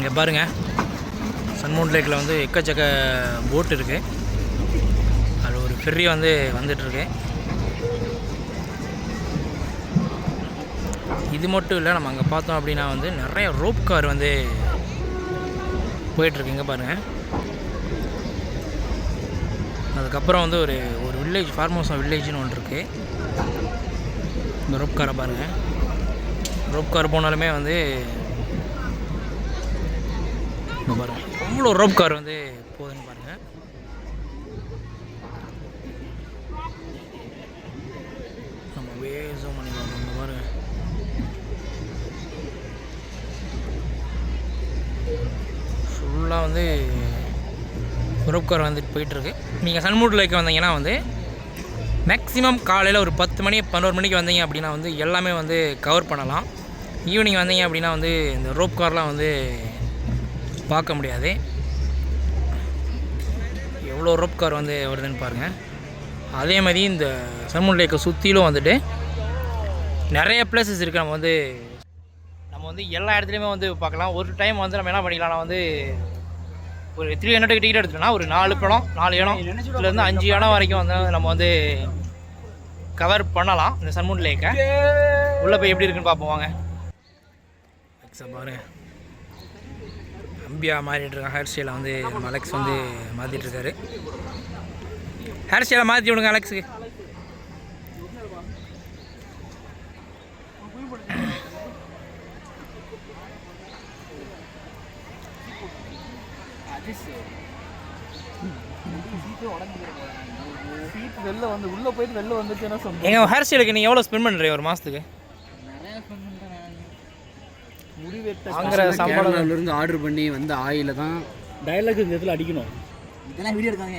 இங்கே பாருங்கள், சன்மவுண்ட் லேக்கில் வந்து எக்கச்சக்க போட் இருக்குது. அது ஒரு ஃபெர்ரி வந்து வந்துட்டுருக்கு. இது மட்டும் இல்லை, நம்ம அங்கே பார்த்தோம் அப்படின்னா வந்து நிறைய ரோப் கார் வந்து போயிட்டுருக்குங்க பாருங்கள். அதுக்கப்புறம் வந்து ஒரு ஒரு வில்லேஜ், ஃபார்மோசா வில்லேஜ்னு ஒன்று இருக்குது. இந்த ரோப் காரை பாருங்கள். ரோப் கார் போனாலுமே வந்து பாருங்கள் எவ்வளோ ரோப் கார் வந்து போகுதுன்னு பாருங்கள். நம்ம வேசம் பண்ணிக்கலாம். நம்ம பாருங்கள், ஃபுல்லாக வந்து ரோப் கார் வந்துட்டு போயிட்டுருக்கு. நீங்கள் சன்மவுண்ட் லேக் வந்தீங்கன்னா வந்து மேக்ஸிமம் காலையில் ஒரு 10 மணி 11 மணிக்கு வந்தீங்க அப்படின்னா வந்து எல்லாமே வந்து கவர் பண்ணலாம். ஈவினிங் வந்தீங்க அப்படின்னா வந்து இந்த ரோப் கார்லாம் வந்து பார்க்க முடியாது. எவ்வளோ ரோப் கார் வந்து வருதுன்னு பாருங்கள். அதே மாதிரி இந்த சன்மவுண்ட் லேக்கை சுற்றிலும் வந்துட்டு நிறைய பிளேசஸ் இருக்குது. நம்ம வந்து எல்லா இடத்துலையுமே வந்து பார்க்கலாம். ஒரு டைம் வந்து நம்ம என்ன பண்ணிக்கலாம்னா வந்து ஒரு 300 டிக்கெட் எடுத்துட்டோம்னா ஒரு 4 இடம் இதுலேருந்து 5 இடம் வரைக்கும் வந்து நம்ம வந்து கவர் பண்ணலாம். இந்த சன்மவுண்ட் லேக்கை உள்ளே போய் எப்படி இருக்குன்னு பார்ப்போம் வாங்க. பாருங்க, அம்பியா மாறிட்டு இருக்கான். ஹேர் ஸ்டைலை வந்து நம்ம அலெக்ஸ் வந்து மாற்றிட்டு இருக்காரு. ஹேர் ஸ்டைலை மாற்றி விடுங்க அலெக்ஸுக்கு. வெளில வந்து உள்ளே போயிட்டு வெளில வந்துச்சுன்னா சொல்லுங்கள். எங்கள் ஹேர் ஸ்டைலுக்கு நீங்கள் எவ்வளோ ஸ்பெண்ட் பண்ணுறீங்க ஒரு மாதத்துக்கு? நிறையா ஸ்பெண்ட் பண்ணுறேன். முடிவெட்ட வாங்குற சம்பளம்லேருந்து ஆர்டர் பண்ணி வந்த ஆயில தான் டைலாக் இந்த இடத்துல அடிக்கணும். இதெல்லாம் வீடியோ எடுக்காங்க.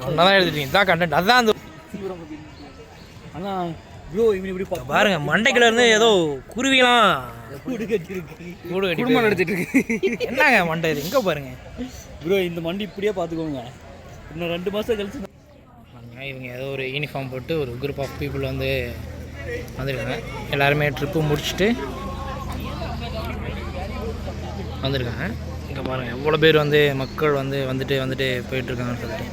ஒன்றா தான் எடுத்துட்டீங்க, இதான் கண்டென்ட். அதுதான் அந்த ஆனால் ப்ரோ இவன் இப்படி பாருங்க, மண்டைக்குள்ளேருந்து ஏதோ குருவிலாம் கூடு கட்டிருக்கு, குடும்பம் நடத்திட்டு இருக்கு. என்னங்க மண்டை இது? எங்கே பாருங்க ப்ரோ, இந்த மண்டி இப்படியே பார்த்துக்கோங்க. இன்னும் 2 மாதம் கழிச்சு இவங்க ஏதோ ஒரு யூனிஃபார்ம் போட்டு ஒரு குரூப் ஆஃப் பீப்புள் வந்து வந்திருக்காங்க. எல்லாருமே ட்ரிப்பு முடிச்சுட்டு வந்திருக்காங்க. இங்கே பாருங்கள் எவ்வளோ பேர் வந்து மக்கள் வந்து வந்துட்டு போயிட்டுருக்காங்கன்னு சொல்லிட்டு.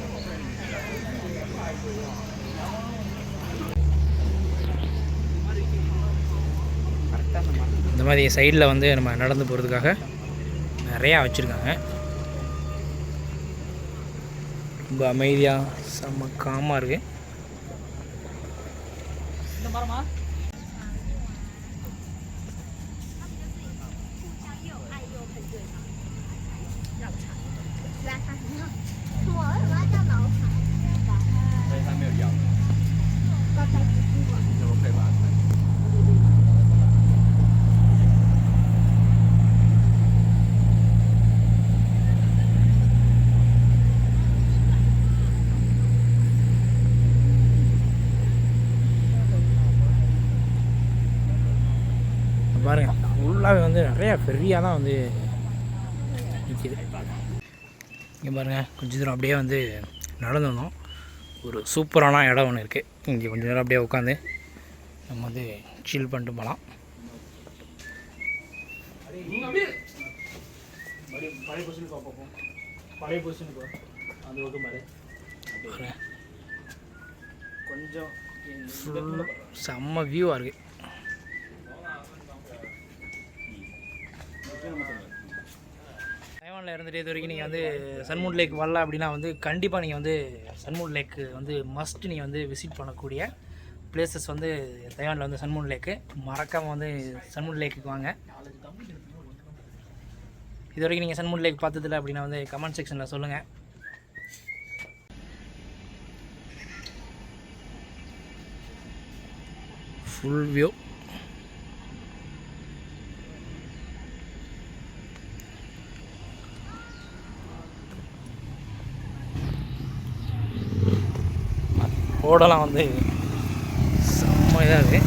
இந்த மாதிரி சைடில் வந்து நம்ம நடந்து போகிறதுக்காக நிறையா வச்சுருக்காங்க. ரொம்ப அமைதியாக செம்ம காமாக இருக்குது. பாருங்க, ஃபுல்லாகவே வந்து நிறையா ஃபெர்ரியாக தான் வந்து நிற்கிது. இங்கே பாருங்கள், கொஞ்சம் தூரம் அப்படியே வந்து நடந்து வந்தோம். ஒரு சூப்பரான இடம் ஒன்று இருக்குது. இங்கே கொஞ்சம் நேரம் அப்படியே உட்காந்து நம்ம வந்து சில் பண்ணிட்டு போகலாம். பழைய பொசிஷனுக்கு அந்த பக்கம் பாரு. கொஞ்சம் செம்ம வியூவாக இருக்குது. தைவானில் இருந்துட்டு இது வரைக்கும் நீங்கள் வந்து சன்மவுண்ட் லேக் வரல அப்படின்னா வந்து கண்டிப்பாக நீங்கள் வந்து சன்மவுண்ட் லேக்கு வந்து மஸ்ட் நீங்கள் வந்து விசிட் பண்ணக்கூடிய பிளேசஸ் வந்து தைவானில் வந்து சன்மவுண்ட் லேக்கு. மறக்காமல் வந்து சன்மவுண்ட் லேக்குக்கு வாங்க. இது வரைக்கும் நீங்கள் சன்மவுண்ட் லேக் பார்த்ததில்ல அப்படின்னா வந்து கமெண்ட் செக்ஷனில் சொல்லுங்கள். Full view. ரோடெல்லாம் வந்து செம்ம இதாக இருக்குது.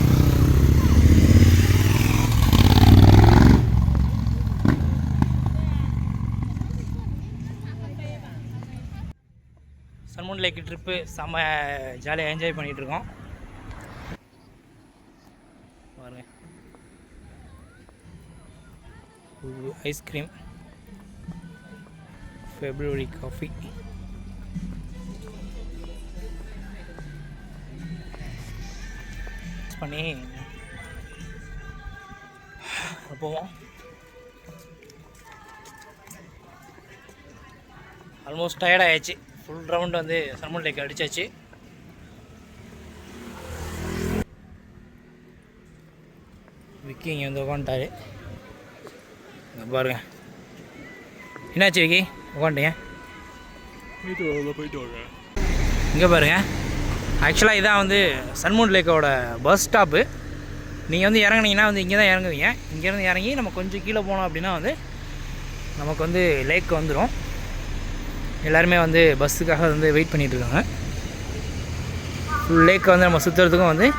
சன்மவுண்ட் லேக் ட்ரிப்பு செம்ம ஜாலியாக என்ஜாய் பண்ணிகிட்ருக்கோம். பாருங்க, ஐஸ்கிரீம், ஃபெப்ரவரி காஃபி, பண்ணி போவோம். ஆல்மோஸ்ட் டயர்ட் ஆகிடுச்சு. ஃபுல் ரவுண்டு வந்து சல்மன் லேக் அடித்தாச்சு. விக்கி இங்கே வந்து உட்காந்துட்டாரு. பாருங்க, என்னாச்சு விக்கி உட்காந்துட்டீங்க? போயிட்டு வாங்க. இங்கே பாருங்கள், ஆக்சுவலாக இதான் வந்து சல்மன் லேக்கோட பஸ் ஸ்டாப்பு. நீங்கள் வந்து இறங்குனீங்கன்னா வந்து இங்கே தான் இறங்குவீங்க. இங்கேருந்து இறங்கி நம்ம கொஞ்சம் கீழே போனோம் அப்படின்னா வந்து நமக்கு வந்து லேக் வந்துடும். எல்லாருமே வந்து பஸ்ஸுக்காக வந்து வெயிட் பண்ணிகிட்ருக்காங்க. ஃபுல் லேக்கை வந்து நம்ம சுற்றுறதுக்கும் வந்து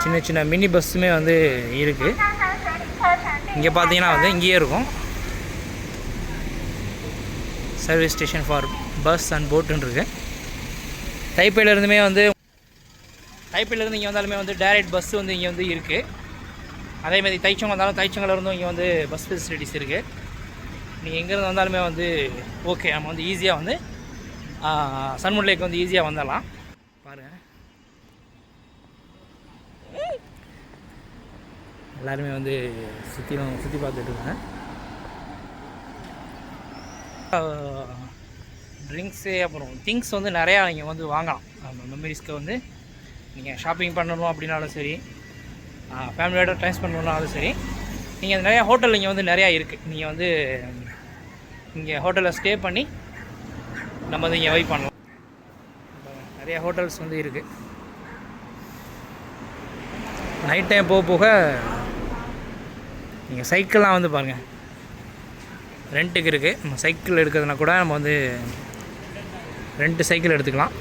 சின்ன சின்ன மினி பஸ்ஸுமே வந்து இருக்குது. இங்கே பார்த்தீங்கன்னா வந்து இங்கேயே இருக்கும் service station for bus and போட்டுன்னு இருக்குது. தைப்பேலேருந்துமே வந்து தைப்பேலேருந்து இங்கே வந்தாலுமே வந்து டைரெக்ட் பஸ் வந்து இங்கே வந்து இருக்குது. அதேமாதிரி தைச்சங்க வந்தாலும் தைச்சங்கிலேருந்தும் இங்கே வந்து பஸ் ஃபெசிலிட்டிஸ் இருக்குது. நீங்கள் எங்கேருந்து வந்தாலுமே வந்து ஓகே, நம்ம வந்து ஈஸியாக வந்து சல்மன் லேக் வந்து ஈஸியாக வந்துடலாம். பாருங்கள், எல்லாருமே வந்து சுற்றி பார்த்துட்டு இருக்காங்க. ட்ரிங்க்ஸு அப்புறம் திங்ஸ் வந்து நிறையா இங்கே வந்து வாங்கலாம். மெமரிஸ்க்கு வந்து நீங்கள் ஷாப்பிங் பண்ணணும் அப்படின்னாலும் சரி, ஃபேமிலியோட டைம் ஸ்பெண்ட் பண்ணாலும் சரி, நீங்கள் நிறையா ஹோட்டல் இங்கே வந்து நிறையா இருக்குது. நீங்கள் வந்து இங்கே ஹோட்டலில் ஸ்டே பண்ணி நம்ம வந்து இங்கே வைப் பண்ணலாம். நிறையா ஹோட்டல்ஸ் வந்து இருக்குது. நைட் டைம் போக போக நீங்கள் சைக்கிள்லாம் வந்து பாருங்கள், ரெண்ட்டுக்கு இருக்குது. நம்ம சைக்கிள் எடுக்கிறதுனா கூட நம்ம வந்து ரெண்ட்டு சைக்கிள் எடுத்துக்கலாம்.